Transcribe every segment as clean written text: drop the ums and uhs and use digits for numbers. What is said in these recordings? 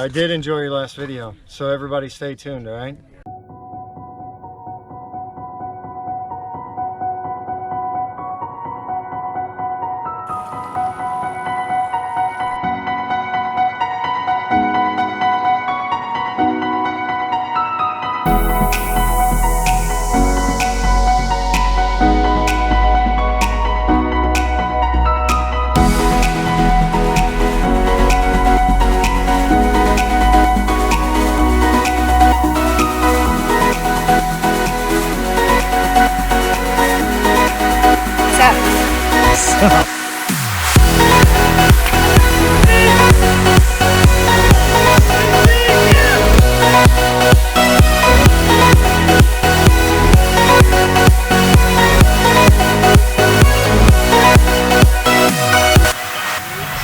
I did enjoy your last video, so everybody stay tuned, all right?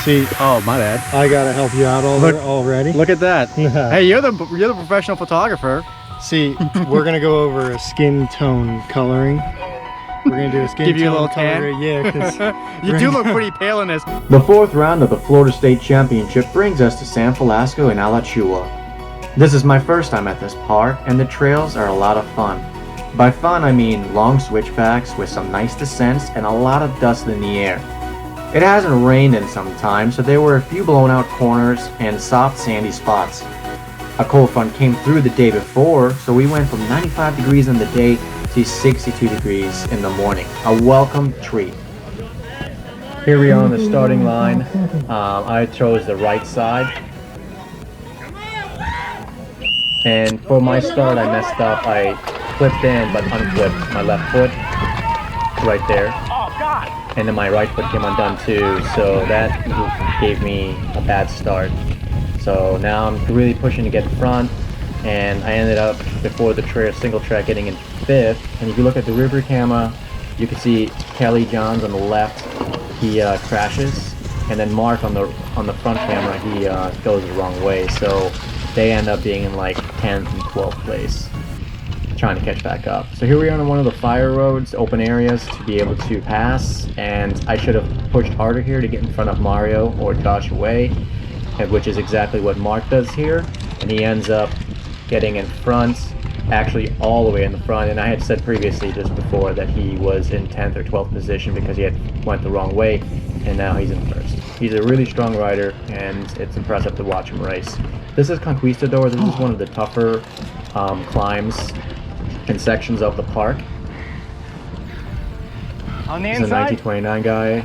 See, oh my bad. I gotta help you out already. Look at that. Hey, you're the professional photographer. See, we're gonna go over a skin tone coloring. We're gonna do a skin Give you a tone little tan? color, yeah, because You do look pretty pale in this. The fourth round of the Florida State Championship brings us to San Felasco in Alachua. This is my first time at this park, and the trails are a lot of fun. By fun, I mean long switchbacks with some nice descents and a lot of dust in the air. It hasn't rained in some time, so there were a few blown out corners and soft sandy spots. A cold front came through the day before, so we went from 95 degrees in the day to 62 degrees in the morning. A welcome treat. Here we are on the starting line. I chose the right side. And for my start, I messed up. I flipped in but unclipped my left foot right there. And then my right foot came undone too, so that gave me a bad start. So now I'm really pushing to get in front, and I ended up before the single track getting in 5th. And if you look at the river camera, you can see Kelly Johns on the left. He crashes, and then Mark on the front camera, he goes the wrong way. So they end up being in like 10th and 12th place, trying to catch back up. So here we are on one of the fire roads, open areas to be able to pass, and I should have pushed harder here to get in front of Mario or Josh away, which is exactly what Mark does here, and he ends up getting in front, actually all the way in the front. And I had said previously just before that he was in 10th or 12th position because he had went the wrong way, and now he's in 1st. He's a really strong rider, and it's impressive to watch him race. This is Conquistador. This is one of the tougher climbs and sections of the park. On the This is a inside? 1929 guy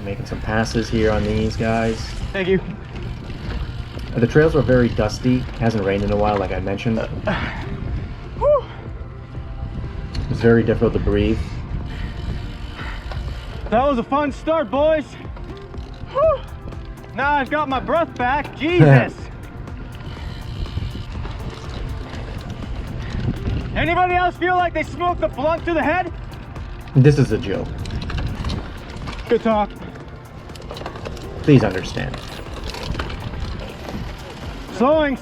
making some passes here on these guys. Thank you. The trails were very dusty. It hasn't rained in a while, like I mentioned. It's very difficult to breathe. That was a fun start, boys. Whew. Now I've got my breath back. Jesus. Anybody else feel like they smoked a blunt to the head? This is a joke. Good talk. Please understand. Slowing.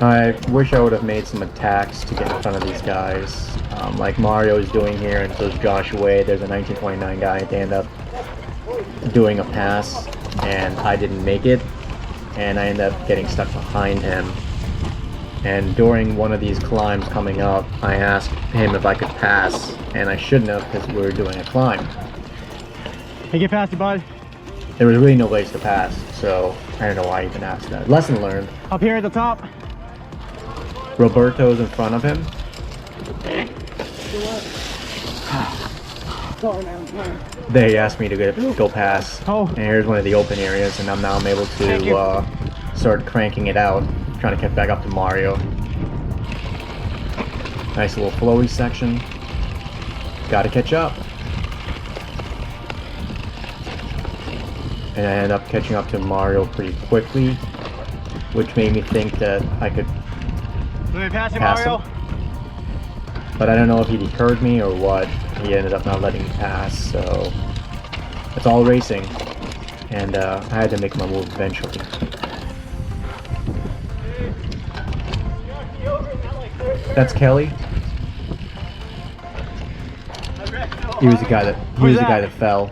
I wish I would have made some attacks to get in front of these guys. Like Mario is doing here, and so is Josh Way. There's a 1929 guy. They end up doing a pass, and I didn't make it. And I end up getting stuck behind him. And during one of these climbs coming up, I asked him if I could pass, and I shouldn't have because we were doing a climb. Hey, get past you, bud. There was really no place to pass, so I don't know why I even asked that. Lesson learned. Up here at the top. Roberto's in front of him. They asked me to go past, and here's one of the open areas, and now I'm able to start cranking it out, trying to catch back up to Mario. Nice little flowy section. Gotta catch up. And I ended up catching up to Mario pretty quickly, which made me think that I could Let me pass you, pass Mario. him. But I don't know if he heard me or what. He ended up not letting me pass, so it's all racing. And I had to make my move eventually. That's Kelly. He was the guy that fell.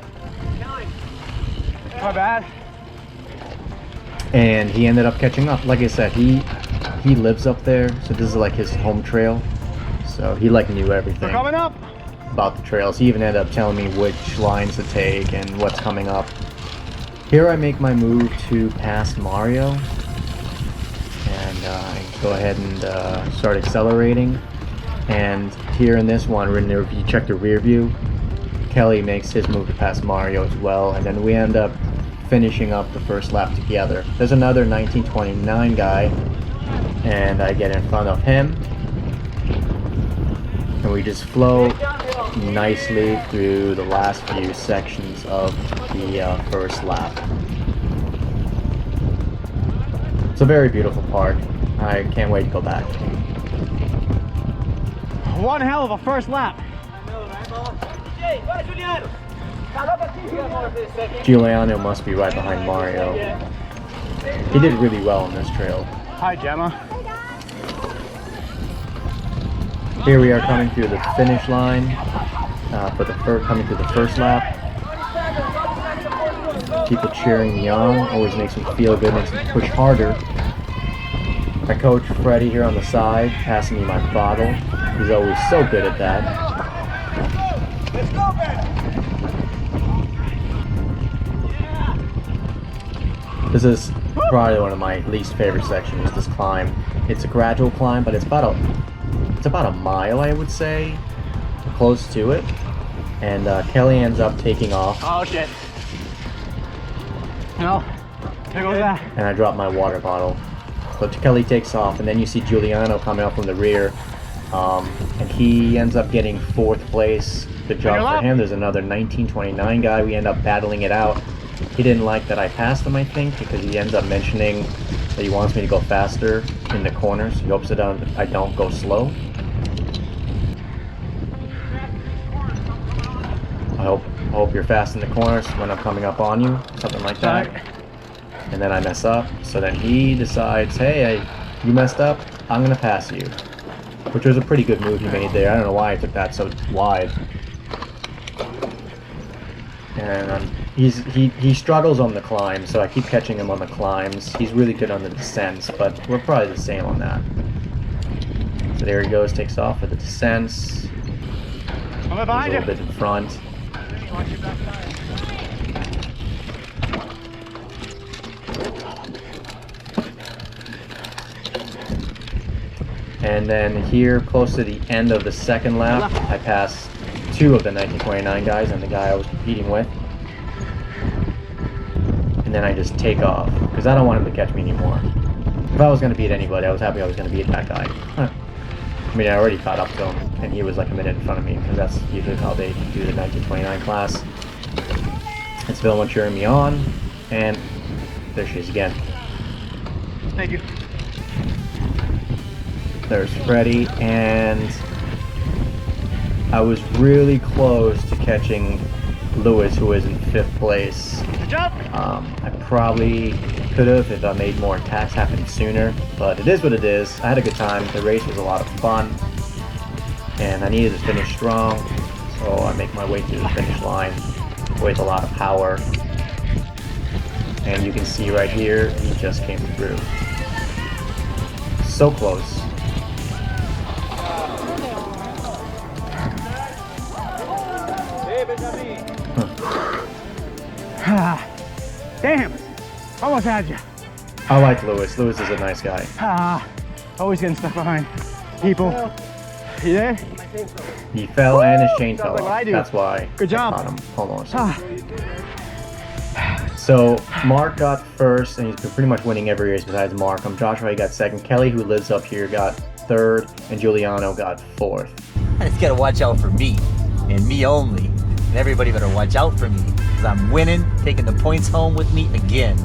My bad. And he ended up catching up. Like I said, he lives up there, so this is like his home trail. So he like knew everything Coming up. about the trails. He even ended up telling me which lines to take and what's coming up. Here I make my move to pass Mario, and I go ahead and start accelerating. And here in this one, if you check the rear view, Kelly makes his move to pass Mario as well, and then we end up finishing up the first lap together. There's another 1929 guy, and I get in front of him, and we just flow nicely through the last few sections of the first lap. It's a very beautiful park. I can't wait to go back. One hell of a first lap. Giuliano must be right behind Mario. He did really well on this trail. Hi, Gemma. Here we are coming through the finish line coming through the first lap. People cheering me on always makes me feel good, makes me push harder. My coach Freddie here on the side passing me my bottle. He's always so good at that. This is probably one of my least favorite sections, this climb. It's a gradual climb, but it's about a mile, I would say, close to it. And Kelly ends up taking off. Oh shit. No. There goes that. And I drop my water bottle. So Kelly takes off, and then you see Giuliano coming up from the rear. And he ends up getting 4th place. Good job for him. There's another 1929 guy. We end up battling it out. He didn't like that I passed him, I think, because he ends up mentioning that he wants me to go faster in the corners. He hopes that I don't go slow. I hope you're fast in the corners when I'm coming up on you, something like that. And then I mess up, so then he decides, hey, you messed up, I'm gonna pass you. Which was a pretty good move he made there. I don't know why I took that so wide. And he struggles on the climb, so I keep catching him on the climbs. He's really good on the descents, but we're probably the same on that. So there he goes, takes off for the descents. He's a little bit in front. And then here, close to the end of the second lap, I pass 2 of the 1929 guys and the guy I was competing with. And then I just take off, because I don't want him to catch me anymore. If I was going to beat anybody, I was happy I was going to beat that guy. I mean, I already caught up to him, and he was like a minute in front of me, because that's usually how they do the 1929 class. It's Vilma cheering me on, and there she is again. Thank you. There's Freddie, and I was really close to catching Lewis, who was in 5th place. Good job. I probably could have if I made more attacks happen sooner, but it is what it is. I had a good time. The race was a lot of fun, and I needed to finish strong, so I make my way through the finish line with a lot of power. And you can see right here, he just came through. So close. Damn, almost had you. I like Lewis. Lewis is a nice guy. Always getting stuck behind people. You there? He fell and his chain fell like what off. I do. That's why Good job. I caught him. Hold on a second. So Mark got 1st, and he's pretty much winning every race besides Mark. Joshua, he got 2nd. Kelly, who lives up here, got 3rd, and Giuliano got 4th. I just gotta watch out for me, and me only. And everybody better watch out for me, because I'm winning, taking the points home with me again.